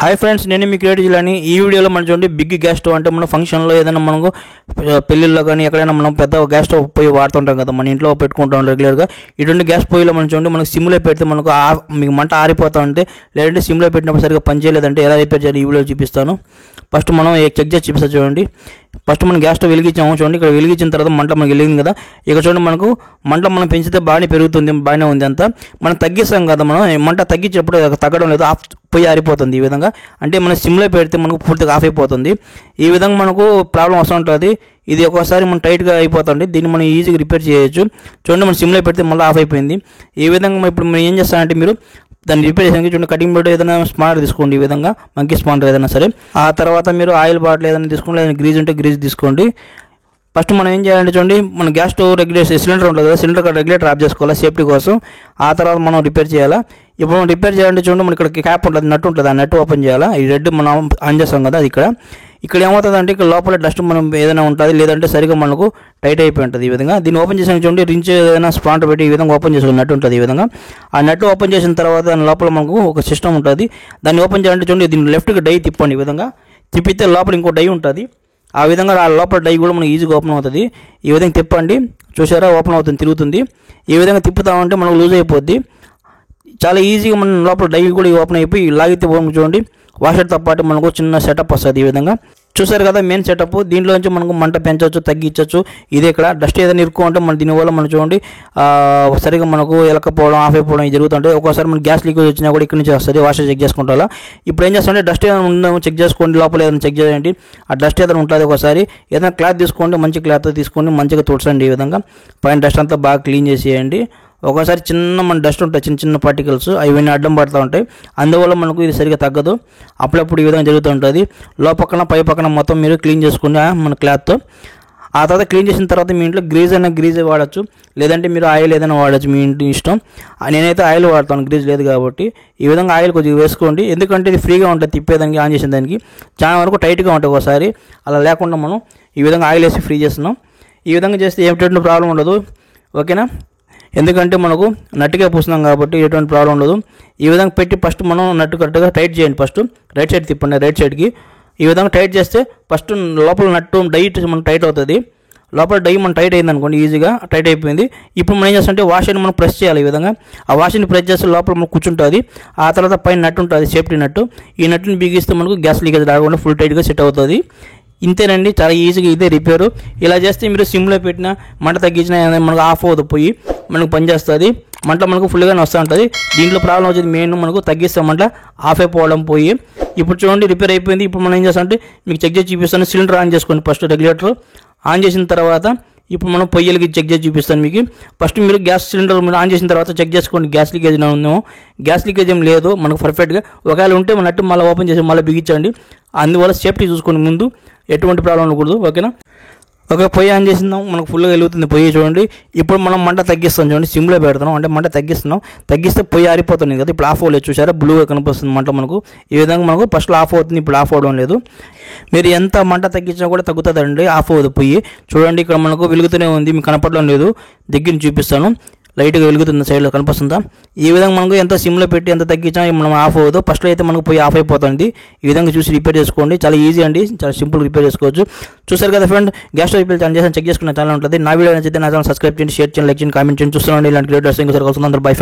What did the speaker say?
Hi friends, నేను మీ creative జిల్లాని. ఈ వీడియోలో మనం చూడండి బిగ్ గ్యాస్ స్టవ్ అంటే మన ఫంక్షన్లో ఏదైనా మనకు పెళ్ళిళ్ళలో కానీ ఎక్కడైనా మనం పెద్ద గ్యాస్ స్టవ్ పొయ్యి వాడుతుంటాం కదా, మన ఇంట్లో పెట్టుకుంటాం రెగ్యులర్గా. ఇటువంటి గ్యాస్ పొయ్యిలో మనం చూడండి మనకు సిమ్లో పెడితే మనకు మీకు మంట ఆరిపోతా ఉంటే, లేదంటే సిమ్లో పెట్టినప్పుడు సరిగ్గా పనిచేయలేదంటే ఎలా రిపేర్ చేయాలి ఈ వీడియో చూపిస్తాను. ఫస్ట్ మనం చెక్ చేసి చూపిస్తాను చూడండి. ఫస్ట్ మనం గ్యాస్ స్టవ్ వెలిగించాము చూడండి. ఇక్కడ వెలిగించిన తర్వాత మంట మనకు వెలిగింది కదా. ఇక్కడ చూడండి మనకు మంట మనం పెంచితే బాగానే పెరుగుతుంది, బాగానే ఉంది అంతా. మనం తగ్గిస్తాం కదా, మనం మంట తగ్గించేటప్పుడు తగ్గడం లేదు, పొయ్యి ఆరిపోతుంది. ఈ విధంగా అంటే మనం సిమ్లో పెడితే మనకు పూర్తిగా ఆఫ్ అయిపోతుంది. ఈ విధంగా మనకు ప్రాబ్లం వస్తూ ఉంటుంది. ఇది ఒక్కోసారి మనం టైట్గా అయిపోతుంది. దీన్ని మనం ఈజీగా రిపేర్ చేయొచ్చు. చూడండి మనం సిమ్లో పెడితే మళ్ళీ ఆఫ్ అయిపోయింది. ఈ విధంగా ఇప్పుడు మనం ఏం చేస్తామంటే, మీరు దాన్ని రిపేర్ చేయడానికి చూడండి కటింగ్ బోర్డు ఏదైనా స్పానర్ తీసుకోండి. ఈ విధంగా మంకీ స్పానర్ ఏదైనా సరే. ఆ తర్వాత మీరు ఆయిల్ బాటిల్ ఏదైనా తీసుకోండి, ఏదైనా గ్రీజ్ ఉంటే గ్రీజ్ తీసుకోండి. ఫస్ట్ మనం ఏం చేయాలంటే చూడండి, మన గ్యాస్ స్టవ్ రెగ్యులేటర్ సిలిండర్ ఉంటుంది కదా, సిలిండర్ రెగ్యులేటర్ ఆఫ్ చేసుకోవాలి సేఫ్టీ కోసం. ఆ తర్వాత మనం రిపేర్ చేయాలా. ఇప్పుడు మనం రిపేర్ చేయాలంటే చూడండి, మన ఇక్కడ క్యాప్ ఉంటుంది, నట్టు ఉంటుంది, ఆ నట్టు ఓపెన్ చేయాలా. ఈ రెడ్ మనం ఆన్ చేస్తాం కదా, అది ఇక్కడ ఏమవుతుందంటే ఇక్కడ లోపల డస్ట్ మనం ఏదైనా ఉంటుంది, లేదంటే సరిగ్గా మనకు టైట్ అయిపోయి ఉంటుంది. ఈ విధంగా దీన్ని ఓపెన్ చేసాక చూడండి, రించ్ ఏదైనా స్పాంటర్ పెట్టి ఈ విధంగా ఓపెన్ చేసుకుని నట్టు ఉంటుంది. ఈ విధంగా ఆ నట్టు ఓపెన్ చేసిన తర్వాత దాని లోపల మనకు ఒక సిస్టమ్ ఉంటుంది. దాన్ని ఓపెన్ చేయాలంటే చూడండి, దీన్ని లెఫ్ట్కి డై తిప్పండి. ఈ విధంగా తిప్పితే లోపల ఇంకో డై ఉంటుంది. ఆ విధంగా ఆ లోపల డై కూడా మనకు ఈజీగా ఓపెన్ అవుతుంది. ఈ విధంగా తిప్పండి, చూసారా ఓపెన్ అవుతుంది, తిరుగుతుంది. ఈ విధంగా తిప్పుతామంటే మనకు లూజ్ అయిపోద్ది. చాలా ఈజీగా మన లోపల డై కూడా ఓపెన్ అయిపోయి లాగితే చూడండి వాషర్తో పాటు మనకు చిన్న సెటప్ వస్తుంది. ఈ విధంగా చూసారు కదా మెయిన్ సెటప్. దీంట్లోంచి మనకు మంట పెంచవచ్చు, తగ్గించవచ్చు. ఇది ఇక్కడ డస్ట్ ఏదైనా ఇరుక్కు ఉంటే మన దీనివల్ల మనం చూడండి సరిగ్గా మనకు ఎలకపోవడం, ఆఫ్ అయిపోవడం ఇది జరుగుతుంటాయి. ఒక్కోసారి మన గ్యాస్ లీకేజ్ వచ్చినా కూడా ఇక్కడ నుంచి వస్తుంది. వాషర్ చెక్ చేసుకుంటా. ఇప్పుడు ఏం చేస్తామంటే డస్ట్ ఏదైనా ఉందేమో చెక్ చేసుకోండి, లోపల ఏదైనా చెక్ చేయండి. ఆ డస్ట్ ఏదైనా ఉంటుంది ఒకసారి. ఏదైనా క్లాత్ తీసుకోండి, మంచి క్లాత్ తీసుకోండి, మంచిగా తుడచండి. ఈ విధంగా పైన డస్ట్ అంతా బాగా క్లీన్ చేసేయండి. ఒకసారి చిన్న మన డస్ట్ ఉంటాయి, చిన్న చిన్న పార్టికల్స్, అవన్నీ అడ్డం పడుతూ ఉంటాయి. అందువల్ల మనకు ఇది సరిగ్గా తగ్గదు. అప్పుడప్పుడు ఈ విధంగా జరుగుతూ ఉంటుంది. లోపక్కన పై పక్కన మొత్తం మీరు క్లీన్ చేసుకోండి మన క్లాత్తో. ఆ తర్వాత క్లీన్ చేసిన తర్వాత మీ ఇంట్లో గ్రీజ్ అయినా గ్రీజ్ వాడచ్చు, లేదంటే మీరు ఆయిల్ ఏదైనా వాడచ్చు, మీ ఇంటి ఇష్టం. నేనైతే ఆయిల్ వాడతాను, గ్రీజ్ లేదు కాబట్టి. ఈ విధంగా ఆయిల్ కొద్దిగా వేసుకోండి, ఎందుకంటే ఇది ఫ్రీగా ఉంటుంది తిప్పేదానికి, ఆన్ చేసిన దానికి. చాలా వరకు టైట్గా ఉంటుంది ఒకసారి. అలా లేకుండా మనం ఈ విధంగా ఆయిల్ వేసి ఫ్రీ చేస్తున్నాం. ఈ విధంగా చేస్తే ఎటువంటి ప్రాబ్లం ఉండదు, ఓకేనా. ఎందుకంటే మనకు నట్టుగా పూస్తున్నాం కాబట్టి ఎటువంటి ప్రాబ్లం ఉండదు. ఈ విధంగా పెట్టి ఫస్ట్ మనం నట్టు కరెక్ట్గా టైట్ చేయండి. ఫస్ట్ రైట్ సైడ్ తిప్పండి, రైట్ సైడ్కి. ఈ విధంగా టైట్ చేస్తే ఫస్ట్ లోపల నట్టు డై మనకు టైట్ అవుతుంది. లోపల డై మనం టైట్ అయింది అనుకోండి, ఈజీగా టైట్ అయిపోయింది. ఇప్పుడు మనం ఏం చేస్తామంటే వాషర్ని మనం ప్రెస్ చేయాలి. ఈ విధంగా ఆ వాషర్ని ప్రెస్ చేస్తే లోపల మనకు కూర్చుంటుంది. ఆ తర్వాత పైన నట్టు ఉంటుంది, సేఫ్టీ నట్టు. ఈ నట్టుని బిగిస్తే మనకు గ్యాస్ లీకేజ్ రాకుండా ఫుల్ టైట్గా సెట్ అవుతుంది. ఇంతేనండి, చాలా ఈజీగా ఇదే రిపేరు. ఇలా చేస్తే మీరు సిమ్లో పెట్టిన మంట తగ్గించినా మనకు ఆఫ్ అవుతుంది, పోయి మనకు పనిచేస్తుంది. మంట మనకు ఫుల్గానే వస్తూ ఉంటుంది. దీంట్లో ప్రాబ్లం వచ్చేది మెయిన్ మనకు తగ్గిస్తామంట ఆఫ్ అయిపోవడం పోయి. ఇప్పుడు చూడండి రిపేర్ అయిపోయింది. ఇప్పుడు మనం ఏం చేస్తామంటే మీకు చెక్ చేసి చూపిస్తాను. సిలిండర్ ఆన్ చేసుకోండి ఫస్ట్, రెగ్యులేటర్ ఆన్ చేసిన తర్వాత ఇప్పుడు మనం పొయ్యిలకి చెక్ చేసి చూపిస్తాను మీకు. ఫస్ట్ మీరు గ్యాస్ సిలిండర్ మీరు ఆన్ చేసిన తర్వాత చెక్ చేసుకోండి గ్యాస్ లీకేజ్ ఉందేమో. గ్యాస్ లీకేజ్ ఏం లేదు మనకు పర్ఫెక్ట్గా. ఒకవేళ ఉంటే మన నట్టు మళ్ళీ ఓపెన్ చేసి మళ్ళీ బిగించండి. అందువల్ల సేఫ్టీ చూసుకోండి ముందు, ఎటువంటి ప్రాబ్లం ఉండకూడదు, ఓకేనా. ఒక పొయ్యి ఆన్ చేసిందాం, మనకు ఫుల్గా వెలుగుతుంది పొయ్యి చూడండి. ఇప్పుడు మనం మంట తగ్గిస్తాం చూడండి, సిమ్లో పెడుతున్నాం అంటే మంట తగ్గిస్తున్నాం. తగ్గిస్తే పొయ్యి ఆరిపోతుంది కదా. ఇప్పుడు ఆఫ్ అవ్వలేదు, చూసారా బ్లూగా కనిపిస్తుంది మంట మనకు. ఈ విధంగా మనకు ఫస్ట్లో ఆఫ్ అవుతుంది, ఇప్పుడు ఆఫ్ అవ్వడం లేదు. మీరు ఎంత మంట తగ్గించినా కూడా తగ్గుతుందండి, ఆఫ్ అవ్వదు పొయ్యి. చూడండి ఇక్కడ మనకు వెలుగుతూనే ఉంది, మీకు కనపడడం లేదు. దగ్గర చూపిస్తాను, లైట్గా వెలుగుతుంది, సైడ్లో కనిపిస్తుందా. ఈ విధంగా మనకు ఎంత సిమ్లో పెట్టి ఎంత తగ్గించినా మనం ఆఫ్ అవ్వదు. ఫస్ట్లో అయితే మనకు పోయి ఆఫ్ అయిపోతుంది. ఈ విధంగా చూసి రిపేర్ చేసుకోండి, చాలా ఈజీ అండి, చాలా సింపుల్ రిపేర్ చేసుకోవచ్చు. చూసారు కదా friend, gas stove repair channel చేసి చెక్ చేసుకున్న ఛానల్ ఉంటుంది. నా వీడియో నచ్చితే నా ఛానల్ సబ్స్క్రైబ్ చేయండి, షేర్ చేయండి, లైక్ చేయండి, కామెంట్ చేయండి. చూస్తున్నాండి ఇలాంటి క్రియేటర్స్ ఇంకోసారి కలుసుకుందాం. అందరూ బై.